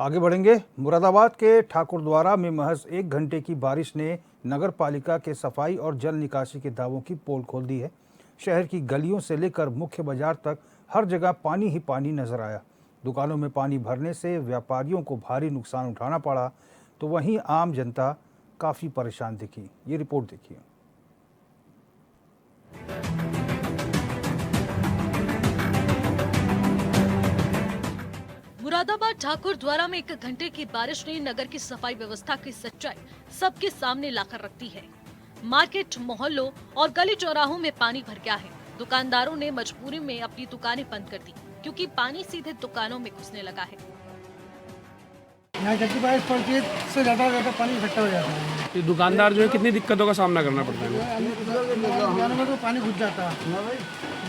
आगे बढ़ेंगे। मुरादाबाद के ठाकुरद्वारा में महज 1 घंटे की बारिश ने नगर पालिका के सफाई और जल निकासी के दावों की पोल खोल दी है। शहर की गलियों से लेकर मुख्य बाजार तक हर जगह पानी ही पानी नजर आया। दुकानों में पानी भरने से व्यापारियों को भारी नुकसान उठाना पड़ा, तो वहीं आम जनता काफ़ी परेशान दिखी। ये रिपोर्ट देखिए। मुरादाबाद ठाकुरद्वारा में 1 घंटे की बारिश ने नगर की सफाई व्यवस्था की सच्चाई सबके सामने लाकर रखती है। मार्केट, मोहल्लों और गली चौराहों में पानी भर गया है। दुकानदारों ने मजबूरी में अपनी दुकानें बंद कर दी क्योंकि पानी सीधे दुकानों में घुसने लगा है। यहाँ जब भी बारिश पड़ती है उससे ज़्यादा पानी इकट्ठा हो जाता है। ये दुकानदार जो है कितनी दिक्कतों का सामना करना पड़ता है? दुकानों में तो पानी घुस जाता है।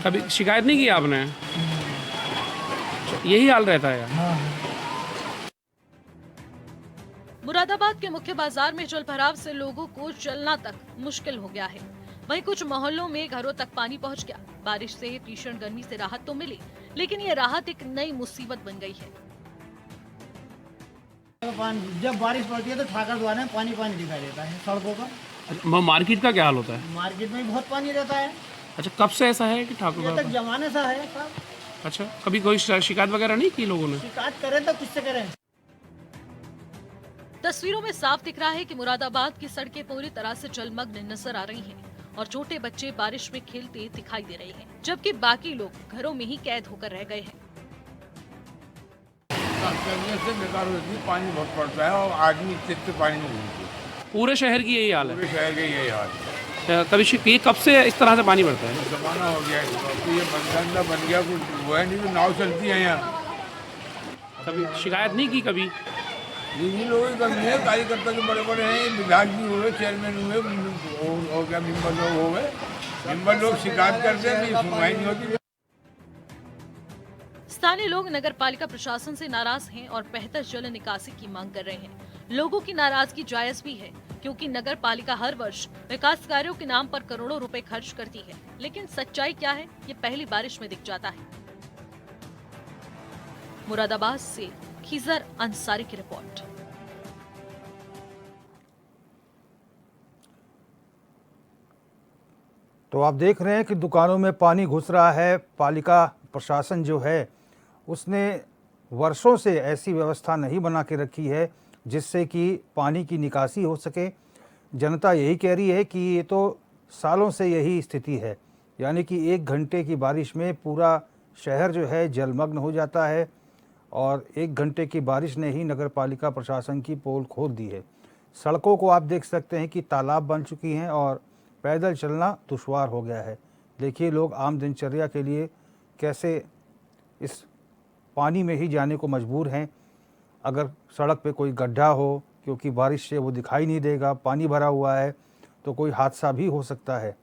कभी शिकायत नहीं की आपने? यही हाल रहता है। हाँ। मुरादाबाद के मुख्य बाजार में जल भराव से लोगों को चलना तक मुश्किल हो गया है। वहीं कुछ मोहल्लों में घरों तक पानी पहुंच गया। बारिश से भीषण गर्मी से राहत तो मिली, लेकिन ये राहत एक नई मुसीबत बन गई है। जब बारिश पड़ती है तो ठाकुरद्वारा में पानी पानी दिखाई देता है सड़कों का। मार्केट का क्या हाल होता है? मार्केट में भी बहुत पानी रहता है। अच्छा, कब से ऐसा है कि ठाकुर ये तक जमाने सा है सब। अच्छा, कभी कोई शिकायत वगैरह नहीं की लोगों ने? शिकायत करें तो किससे करें? तस्वीरों में साफ दिख रहा है कि मुरादाबाद की सड़कें पूरी तरह से जलमग्न नजर आ रही हैं और छोटे बच्चे बारिश में खेलते दिखाई दे रहे हैं, जबकि बाकी लोग घरों में ही कैद होकर रह गए हैं। से बेकार होती है, पानी बहुत पड़ता है और आदमी इतने पानी में घूमते हैं। पूरे शहर की यही हाल है? पूरे शहर के यही हाल है। कभी ये कब से इस तरह से पानी बढ़ता है? जमाना हो गया है, तो ये बंदा बन गया, कुछ वो है नहीं तो नाव चलती है यहाँ। कभी शिकायत नहीं की कभी? इन्हीं लोगों की कमी है। कार्यकर्ता जो बड़े बड़े हैं, विधायक जी हुए, चेयरमैन हुए और क्या मेम्बर लोग हो गए, मेम्बर लोग शिकायत करते हैं, सुनवाई नहीं होती। स्थानीय लोग नगर पालिका प्रशासन से नाराज हैं और बेहतर जल निकासी की मांग कर रहे हैं। लोगों की नाराजगी जायज भी है, क्योंकि नगर पालिका हर वर्ष विकास कार्यों के नाम पर करोड़ों रुपए खर्च करती है, लेकिन सच्चाई क्या है ये पहली बारिश में दिख जाता है। मुरादाबाद से खिजर अंसारी की रिपोर्ट। तो आप देख रहे हैं कि दुकानों में पानी घुस रहा है। पालिका प्रशासन जो है उसने वर्षों से ऐसी व्यवस्था नहीं बना के रखी है जिससे कि पानी की निकासी हो सके। जनता यही कह रही है कि ये तो सालों से यही स्थिति है, यानी कि 1 घंटे की बारिश में पूरा शहर जो है जलमग्न हो जाता है और 1 घंटे की बारिश ने ही नगर पालिका प्रशासन की पोल खोल दी है। सड़कों को आप देख सकते हैं कि तालाब बन चुकी हैं और पैदल चलना दुश्वार हो गया है। देखिए लोग आम दिनचर्या के लिए कैसे इस पानी में ही जाने को मजबूर हैं। अगर सड़क पे कोई गड्ढा हो, क्योंकि बारिश से वो दिखाई नहीं देगा, पानी भरा हुआ है, तो कोई हादसा भी हो सकता है।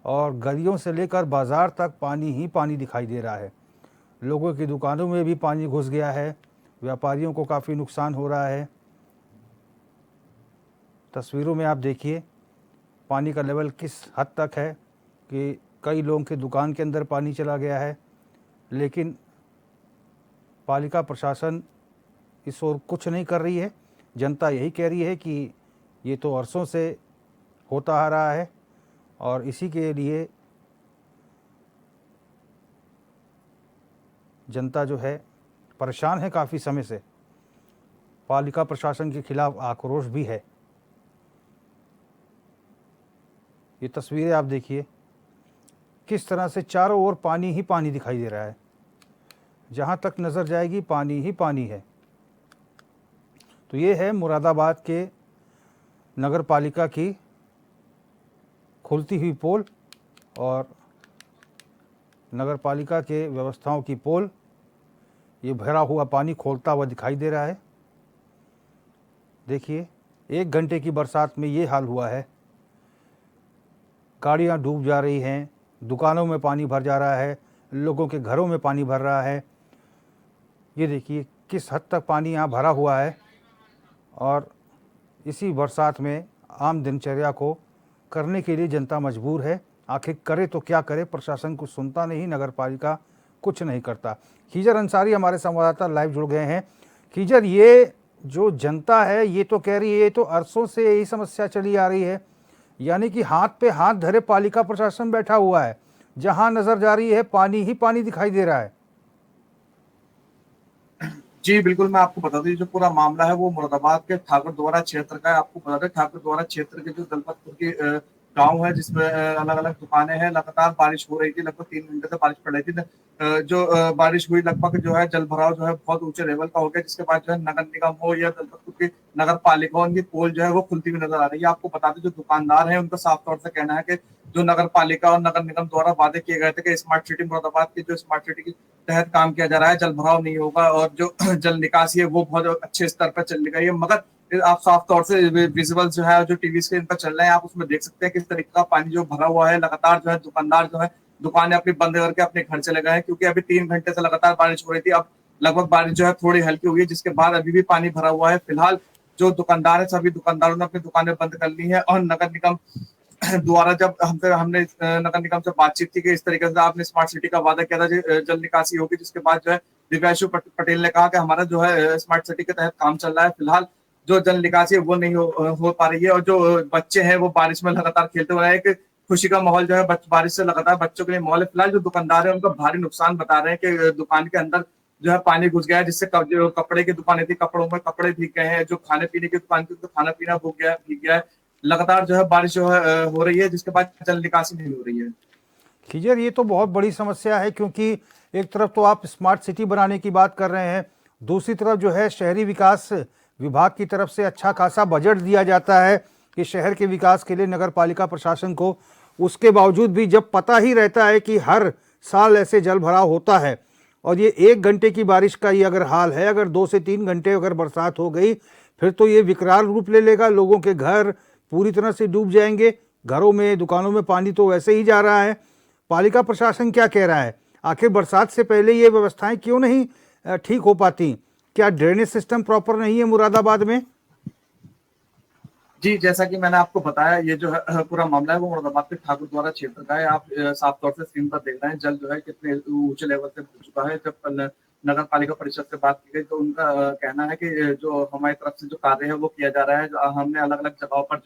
और गलियों से लेकर बाज़ार तक पानी ही पानी दिखाई दे रहा है। लोगों की दुकानों में भी पानी घुस गया है। व्यापारियों को काफ़ी नुकसान हो रहा है। तस्वीरों में आप देखिए पानी का लेवल किस हद तक है कि कई लोगों की दुकान के अंदर पानी चला गया है, लेकिन पालिका प्रशासन इस ओर कुछ नहीं कर रही है। जनता यही कह रही है कि ये तो वर्षों से होता आ रहा है और इसी के लिए जनता जो है परेशान है काफ़ी समय से। पालिका प्रशासन के खिलाफ आक्रोश भी है। ये तस्वीरें आप देखिए किस तरह से चारों ओर पानी ही पानी दिखाई दे रहा है। जहाँ तक नज़र जाएगी पानी ही पानी है। तो ये है मुरादाबाद के नगर पालिका की खुलती हुई पोल और नगर पालिका के व्यवस्थाओं की पोल। ये भरा हुआ पानी खोलता हुआ दिखाई दे रहा है। देखिए 1 घंटे की बरसात में ये हाल हुआ है। गाड़ियाँ डूब जा रही हैं, दुकानों में पानी भर जा रहा है, लोगों के घरों में पानी भर रहा है। ये देखिए किस हद तक पानी यहाँ भरा हुआ है और इसी बरसात में आम दिनचर्या को करने के लिए जनता मजबूर है। आखिर करे तो क्या करे, प्रशासन कुछ सुनता नहीं, नगर पालिका कुछ नहीं करता। खिजर अंसारी हमारे संवाददाता लाइव जुड़ गए हैं। खीजर, ये जो जनता है ये तो कह रही है ये तो अरसों से यही समस्या चली आ रही है, यानी कि हाथ पे हाथ धरे पालिका प्रशासन बैठा हुआ है, जहां नजर जा रही है पानी ही पानी दिखाई दे रहा है। जी बिल्कुल, मैं आपको बता दूं, ये जो पूरा मामला है वो मुरादाबाद के ठाकुर द्वारा क्षेत्र का है। आपको बता दें, ठाकुर द्वारा क्षेत्र के जो दलपतपुर के गांव है, जिसमें अलग अलग दुकानें हैं, लगातार बारिश हो रही थी, लगभग 3 घंटे से बारिश पड़ रही थी। जो बारिश हुई, लगभग जो है जल भराव जो है बहुत ऊंचे लेवल का हो गया, जिसके बाद जो है नगर निगम हो या दलपतपुर की नगर पालिका हो, उनकी पोल जो है वो खुलती हुई नजर आ रही है। आपको बता दें, जो दुकानदार है उनका साफ तौर से कहना है कि जो नगर पालिका और नगर निगम द्वारा वादे किए गए थे कि स्मार्ट सिटी मुरादाबाद की, जो स्मार्ट सिटी की तहत काम किया जा रहा है, जल भराव नहीं होगा और जो जल निकासी है वो बहुत अच्छे स्तर पर चल रही है। मगर आप साफ तौर से विजुअल जो है, जो टीवी स्क्रीन पर चल रहे हैं, आप उसमें देख सकते हैं किस तरीके का पानी जो भरा हुआ है। लगातार जो है दुकानदार जो है दुकानें अपनी बंद करके अपने घर चले गए हैं, क्योंकि अभी 3 घंटे से लगातार बारिश हो रही थी। अब लगभग बारिश जो है थोड़ी हल्की हुई है, जिसके बाद अभी भी पानी भरा हुआ है। फिलहाल जो दुकानदार है, सभी दुकानदारों ने अपनी दुकानें बंद कर ली है। और नगर निगम द्वारा जब हमने नगर निगम से बातचीत की कि इस तरीके से आपने स्मार्ट सिटी का वादा किया था जल निकासी होगी, जिसके बाद जो है दिव्यांशु पटेल ने कहा कि हमारा जो है स्मार्ट सिटी के तहत काम चल रहा है, फिलहाल जो जल निकासी है वो नहीं हो पा रही है। और जो बच्चे हैं वो बारिश में लगातार खेलते हुए एक खुशी का माहौल जो है बारिश से लगातार बच्चों के लिए माहौल है। फिलहाल जो दुकानदार है उनका भारी नुकसान बता रहे हैं कि दुकान के अंदर जो है पानी घुस गया है, जिससे जो कपड़े की दुकानें थी, कपड़ों में कपड़े भीग गए हैं। जो खाने पीने की दुकान थी, तो खाना पीना भीग गया है। लगातार जो है बारिश जो है हो रही है, जिसके बाद जल निकासी नहीं हो रही है। खीजर, ये तो बहुत बड़ी समस्या है, क्योंकि एक तरफ तो आप स्मार्ट सिटी बनाने की बात कर रहे हैं, दूसरी तरफ जो है शहरी विकास विभाग की तरफ से अच्छा खासा बजट दिया जाता है कि शहर के विकास के लिए नगर पालिका प्रशासन को। उसके बावजूद भी जब पता ही रहता है कि हर साल ऐसे जल भराव होता है और ये 1 घंटे की बारिश का ये अगर हाल है, अगर 2 से 3 घंटे अगर बरसात हो गई फिर तो ये विकराल रूप ले लेगा। लोगों के घर पूरी तरह से डूब जाएंगे, घरों में दुकानों में पानी तो वैसे ही जा रहा है। पालिका प्रशासन क्या कह रहा है? आखिर बरसात से पहले ये व्यवस्थाएं क्यों नहीं ठीक हो पाती? क्या ड्रेनेज सिस्टम प्रॉपर नहीं है मुरादाबाद में? जी, जैसा कि मैंने आपको बताया, ये जो है पूरा मामला है वो मुरादाबाद के ठाकुर द्वारा क्षेत्र का है। आप साफ तौर से स्क्रीन पर देख रहे हैं जल जो है कितने ऊंचे लेवल से पहुंच चुका है। जब नगर पालिका परिषद से बात की गई तो उनका कहना है कि जो हमारी तरफ से जो कार्य है वो किया जा रहा है। हमने अलग अलग जगहों पर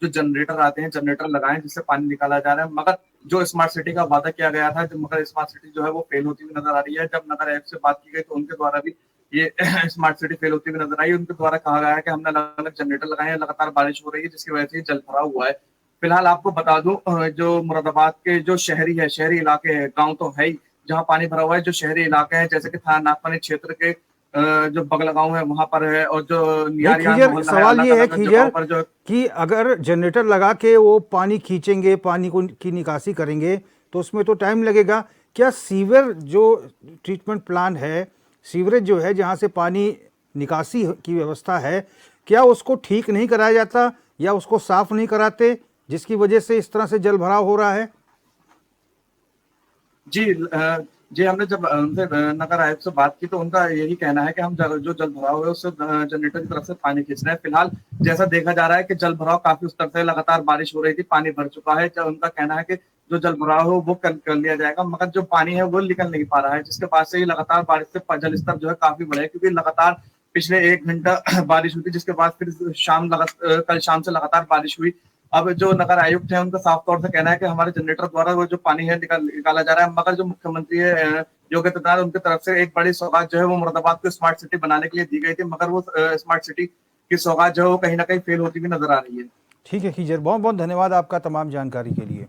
जो जनरेटर आते हैं, जनरेटर लगाए हैं, जिससे पानी निकाला जा रहा है। मगर जो स्मार्ट सिटी का वादा किया गया था, मगर स्मार्ट सिटी जो है वो फेल होती हुई नजर आ रही है। जब नगर आयुक्त से बात की गई तो उनके द्वारा भी ये स्मार्ट सिटी फेल होती हुई नजर आई। उनके द्वारा कहा गया है कि हमने अलग अलग जनरेटर लगाए हैं, लगातार बारिश हो रही है, जिसकी वजह से जल भरा हुआ है। फिलहाल आपको बता दूं, जो मुरादाबाद के जो शहरी इलाके हैं, गाँव तो है ही जहाँ पानी भरा हुआ है, जो शहरी इलाके हैं जैसे कि थाना नागपानी क्षेत्र के जो बगल गाँव है वहां पर है, और जो खीजर, सवाल ये है खीजर कि अगर जनरेटर लगा के वो पानी खींचेंगे, पानी को की निकासी करेंगे तो उसमें तो टाइम लगेगा। क्या सीवर जो ट्रीटमेंट प्लांट है, सीवरेज जो है जहाँ से पानी निकासी की व्यवस्था है, क्या उसको ठीक नहीं कराया जाता या उसको साफ नहीं कराते, जिसकी वजह से इस तरह से जल भराव हो रहा है? जी, हमने जब उनसे नगर आयुक्त से बात की तो उनका यही कहना है कि हम जो जल भराव है उससे जनरेटर की तरफ से पानी खींच रहे हैं। फिलहाल जैसा देखा जा रहा है कि जल भराव काफी स्तर से लगातार बारिश हो रही थी, पानी भर चुका है। उनका कहना है कि जो जल भराव है वो कर लिया जाएगा, मगर जो पानी है वो निकल नहीं पा रहा है, जिसके बाद से ही लगातार बारिश से जल स्तर जो है काफी बढ़ा है। क्योंकि लगातार पिछले 1 घंटा बारिश हुई थी, जिसके बाद फिर कल शाम से लगातार बारिश हुई। अब जो नगर आयुक्त है उनका साफ तौर से कहना है कि हमारे जनरेटर द्वारा वो जो पानी है निकाला जा रहा है। मगर जो मुख्यमंत्री है योगी आदित्यनाथ, उनकी तरफ से एक बड़ी सौगात जो है वो मुरादाबाद को स्मार्ट सिटी बनाने के लिए दी गई थी, मगर वो स्मार्ट सिटी की सौगात जो है वो कहीं ना कहीं फेल होती हुई नजर आ रही है। ठीक है खीजर, बहुत बहुत धन्यवाद आपका तमाम जानकारी के लिए।